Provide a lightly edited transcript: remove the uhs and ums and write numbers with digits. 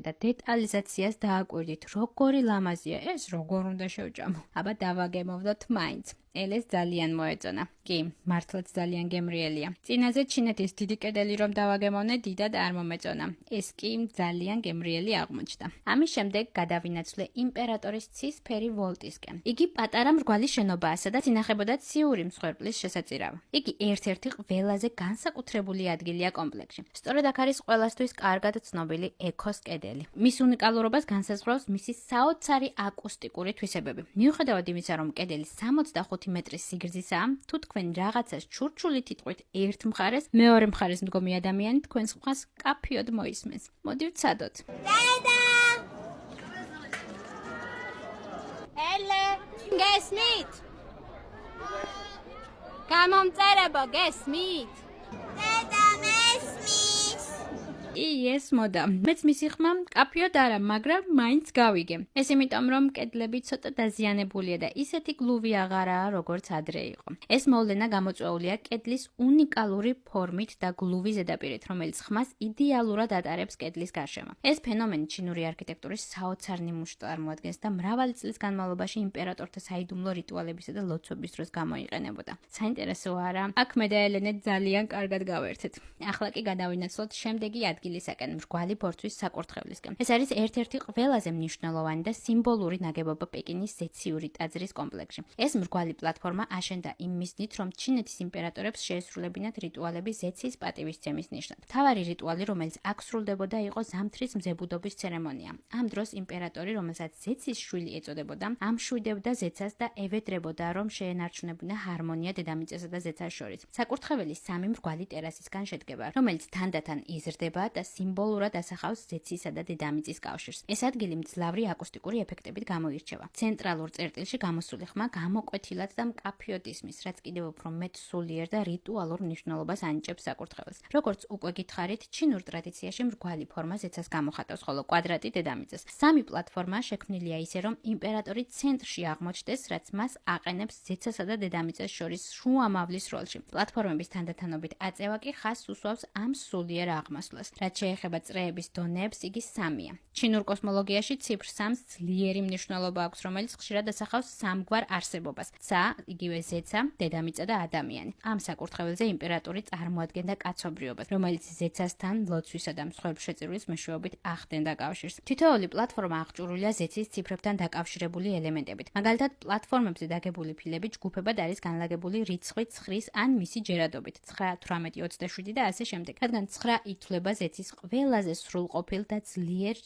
და დეტალიზაციას დააკვირდით, როგორი ლამაზია ეს, როგორ უნდა შევჭამო. აბა დავაგემოვნოთ მაინც. ელეს ძალიან მოეწონა. კი, მართლაც ძალიან გემრიელია. წინაზე ჩინეთის დიდი კედელი რომ დავაგემოვნე, დიდად არ მომეწონა. ეს კი ძალიან გემრიელი აღმოჩნდა. ამის შემდეგ გადავინაცვლე იმპერატორის ცისფერი ვოლტისკენ. იგი პატარა მრგვალი შენობაა, სადაც ინახებოდა ციური მსხვერპლის შესაწირავი. იგი ერთ-ერთი ყველაზე განსაკუთრებული ადგილია კომპლექსში. სწორედ აქ არის ყველასთვის კარგად ცნობილი ექოს კედელი. მის უნიკალურობას განსაზღვრავს მისი საოცარი აკუსტიკური თვისებები. მიუხედავად იმისა, რომ კედელი 65 მეტრის სიგრძისაა, თუ თქვენ რაღაცას ჩურჩული თითყვით ერთ მხარეს, მეორე მხარეს მდგომი ადამიანი თქვენს ხმას კაფიოდ მოისმენს. მოდი ვცადოთ. დედა! ელე, გესმით? გამომწერებო, გესმით? დედა, მესმის! ეს მოდა. მეც მისი ხმა კაფიოდ არა, მაგრამ მაინც გავიგე. ეს იმიტომ, რომ კედლები ცოტა დაზიანებულია და ისეთი გლუვი აღარაა, როგორც ადრე იყო. ეს მოვლენა გამოწვეულია კედლის უნიკალური ფორმით და გლუვის ზედაპირით, რომელიც ხმას იდეალურად ატარებს კედლის გარშემო. ეს ფენომენი ჩინური არქიტექტურის საოცარ ნიმუშს წარმოადგენს და მრავალი წლის განმავლობაში იმპერატორთა საიდუმლო რიტუალებისა და ლოცვების დროს გამოიყენებოდა. საინტერესოა რა, აქ მე და ელენე ძალიან კარგად გავერთეთ. ახლა კი გადავინაცვლოთ შემდეგი ადგილისაკენ, მრგვალი ბორცვის საკურთხევლისკენ. ეს არის ერთ-ერთი ყველაზე მნიშვნელოვანი და სიმბოლური ნაგებობა პეკინის ზეციური ტაძრის კომპლექსში. ეს მრგვალი პლატფორმა აშენდა იმ მიზნით, რომ ჩინეთის იმპერატორებს შეესრულებინათ რიტუალები ზეცის პატივისცემის ნიშნად. მთავარი რიტუალი, რომელიც აქ სრულდებოდა, იყო ზამთრის მზებუდობის ცერემონია. ამ დროს იმპერატორი, რომელსაც ზეცის შვილი ეწოდებოდა, ამშვიდებდა ზეცას და ევედრებოდა, რომ შეენარჩუნებინა ჰარმონია დედამიწასა და ზეცას შორის. საკურთხეველი სამი მრგვალი ტერასისგან შედგება, რომელიც თანდათან იზრდება და სიმბოლურად ასახავს ზეცისა და დედამიწის კავშირს. ეს ადგილი მძლავრი აკუსტიკური ეფექტებით გამოირჩევა. ცენტრალურ წერტილში გამოსული ხმა გამოკვეთილად და მკაფიოდ ისმის, რაც კიდევ უფრო მეტ სულიერ და რიტუალურ მნიშვნელობას ანიჭებს საკურთხეველს. როგორც უკვე გითხარით, ჩინურ ტრადიციაში მრგვალი ფორმა ზეცას გამოხატავს, ხოლო კვადრატი დედამიწას. სამი პლატფორმა შექმნილია ისე, რომ იმპერატორი ცენტრში აღმოჩნდეს, რაც მას აყენებს ზეცასა და დედამიწას შორის შუამავლის როლში. პლატფორმების თანდათანობით აწევა კი ხაზს უსვავს ამ სულიერ აღმასვლას. რაც შეეხება წრეების დონეებს, იგი სამია. ჩინურ კოსმოლოგიაში ციფრ 3-ს ძლიერი მნიშვნელობა აქვს, რომელიც ხშირად ასახავს სამგვარ არსებობას: ცა, იგივე ზეცა, დედამიწა და ადამიანი. ამ საკურთხეველზე იმპერატორი წარმოადგენდა კაცობრიობას, რომელიც ზეცასთან ლოცვისა და მსხვერპლშეწირვის მეშვეობით ახდენდა კავშირს. თითოეული პლატფორმა აღჭურვილია ზეცის ციფრებთან დაკავშირებული ელემენტებით. მაგალითად, პლატფორმებზე დაგებული ფილები ჯგუფებად არის განლაგებული რიცხვი 9-ის ან მისი ჯერადობით: 9, 18, 27 და ასე შემდეგ. რადგან 9 ითვლება ზეცის ყველაზე სრულყოფილ და ძლიერ